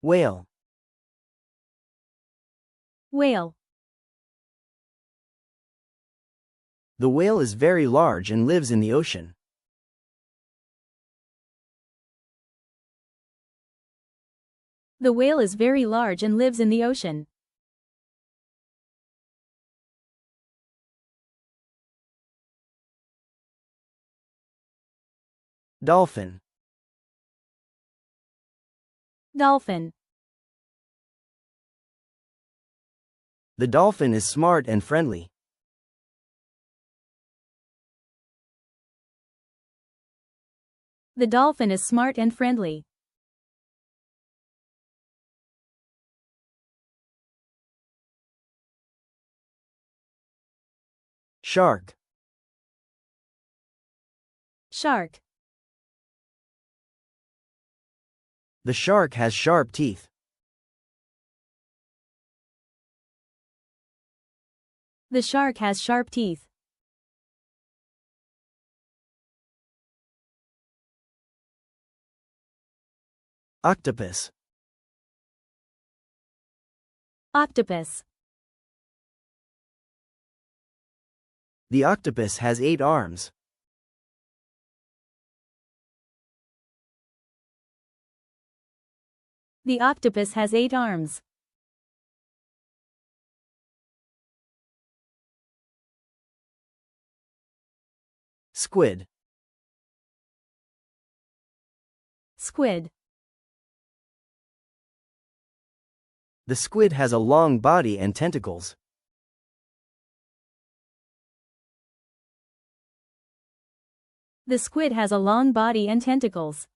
Whale. Whale. The whale is very large and lives in the ocean. The whale is very large and lives in the ocean. Dolphin. Dolphin. The dolphin is smart and friendly. The dolphin is smart and friendly. Shark. Shark. The shark has sharp teeth. The shark has sharp teeth. Octopus. Octopus. The octopus has 8 arms. The octopus has 8 arms. Squid. Squid. The squid has a long body and tentacles. The squid has a long body and tentacles.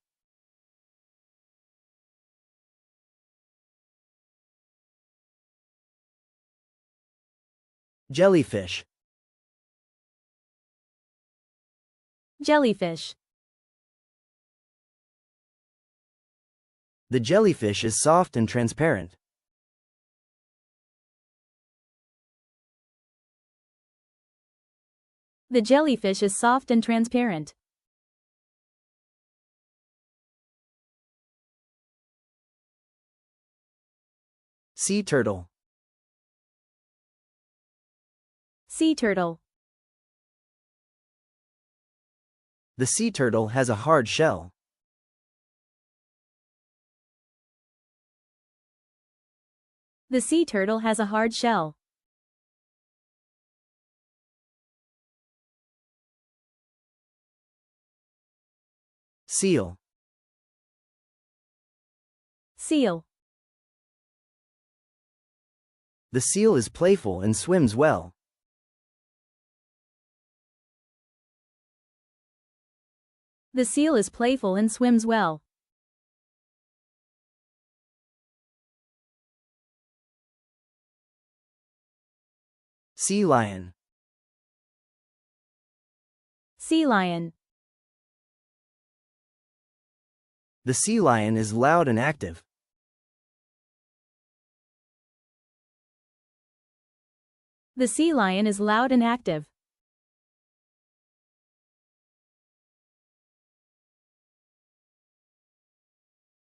Jellyfish. Jellyfish. The jellyfish is soft and transparent. The jellyfish is soft and transparent. Sea turtle. Sea turtle. The sea turtle has a hard shell. The sea turtle has a hard shell. Seal. Seal. The seal is playful and swims well. The seal is playful and swims well. Sea lion. Sea lion. The sea lion is loud and active. The sea lion is loud and active.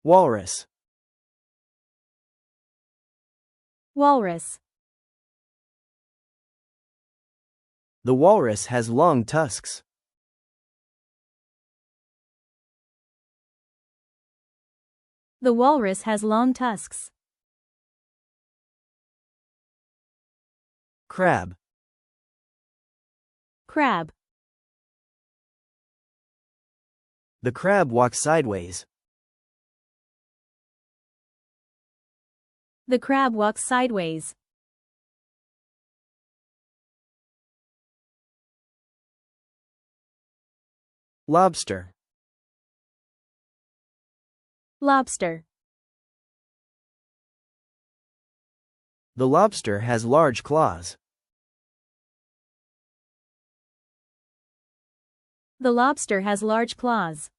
Walrus. Walrus. The walrus has long tusks. The walrus has long tusks. Crab. Crab. The crab walks sideways. The crab walks sideways. Lobster. Lobster. The lobster has large claws. The lobster has large claws.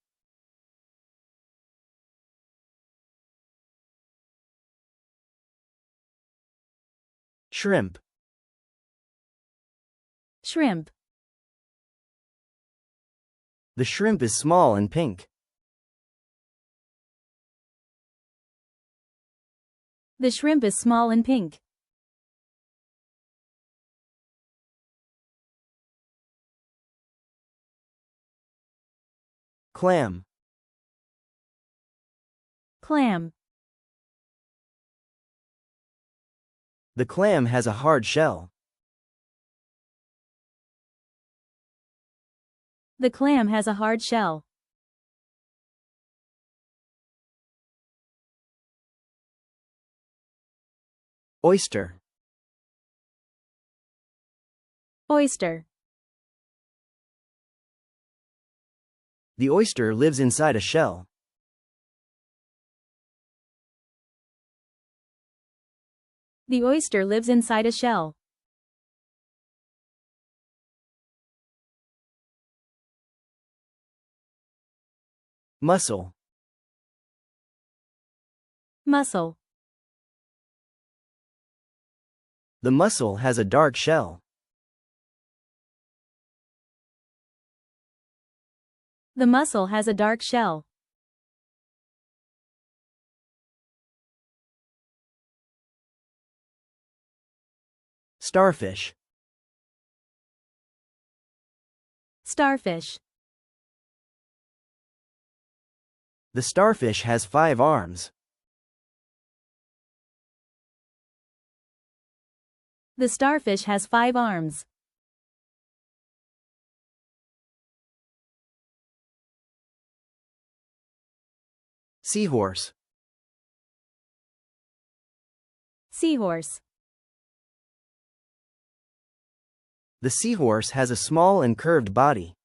Shrimp. Shrimp. The shrimp is small and pink. The shrimp is small and pink. Clam. Clam. The clam has a hard shell. The clam has a hard shell. Oyster. Oyster. The oyster lives inside a shell. The oyster lives inside a shell. Mussel. Mussel. The mussel has a dark shell. The mussel has a dark shell. Starfish. Starfish. The starfish has 5 arms. The starfish has 5 arms. Seahorse. Seahorse. The seahorse has a small and curved body.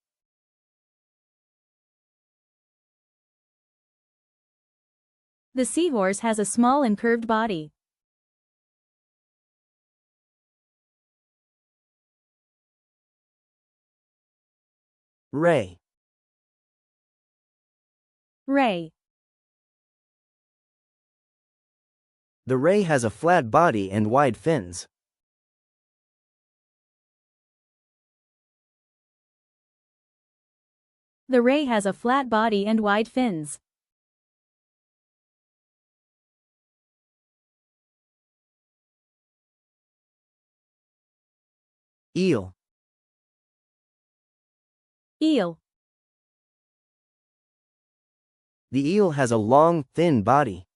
The seahorse has a small and curved body. Ray. Ray. The ray has a flat body and wide fins. The ray has a flat body and wide fins. Eel. Eel. The eel has a long, thin body.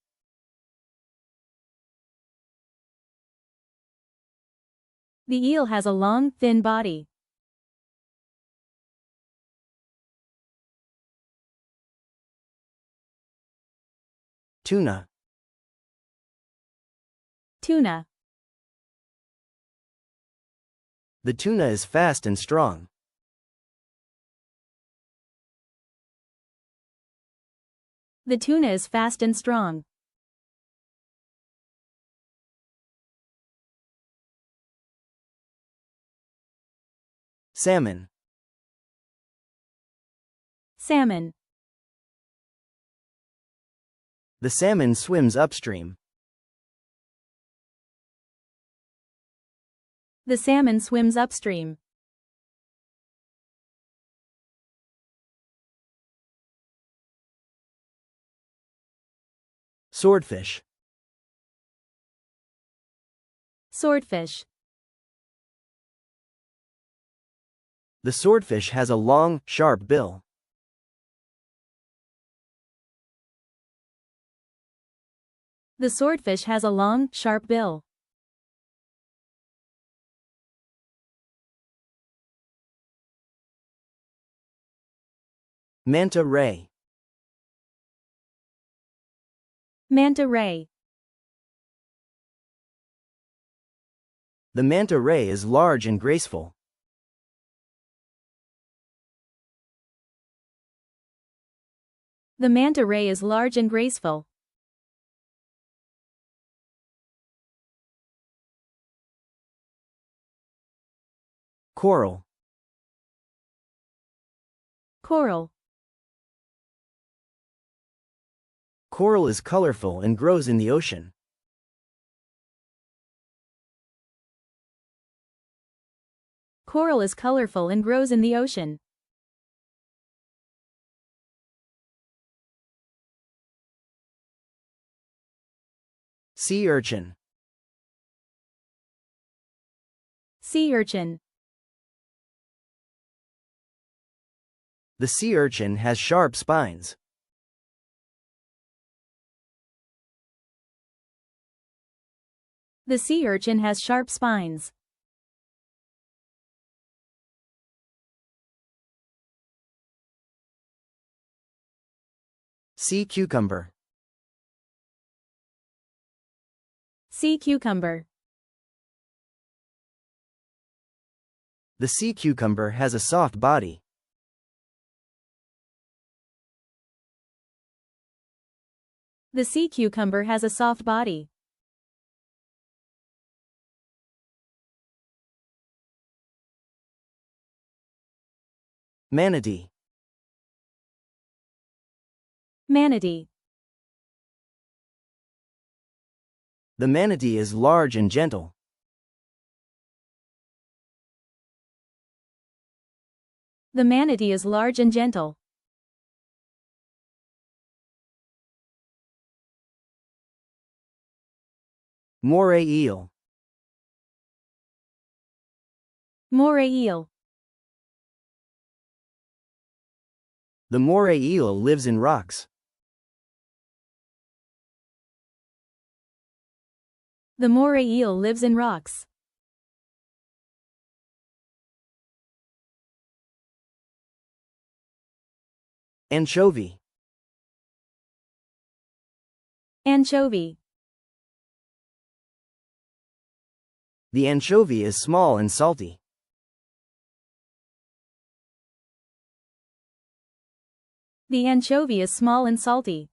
The eel has a long, thin body. Tuna. Tuna. The tuna is fast and strong. The tuna is fast and strong. Salmon. Salmon. The salmon swims upstream. The salmon swims upstream. Swordfish. Swordfish. The swordfish has a long, sharp bill. The swordfish has a long, sharp bill. Manta ray. Manta ray. The manta ray is large and graceful. The manta ray is large and graceful. Coral. Coral. Coral is colorful and grows in the ocean. Coral is colorful and grows in the ocean. Sea urchin. Sea urchin. The sea urchin has sharp spines. The sea urchin has sharp spines. Sea cucumber. Sea cucumber. The sea cucumber has a soft body. The sea cucumber has a soft body. Manatee. Manatee. The manatee is large and gentle. The manatee is large and gentle. Moray eel. Moray eel. The moray eel lives in rocks. The moray eel lives in rocks. Anchovy. Anchovy. The anchovy is small and salty. The anchovy is small and salty.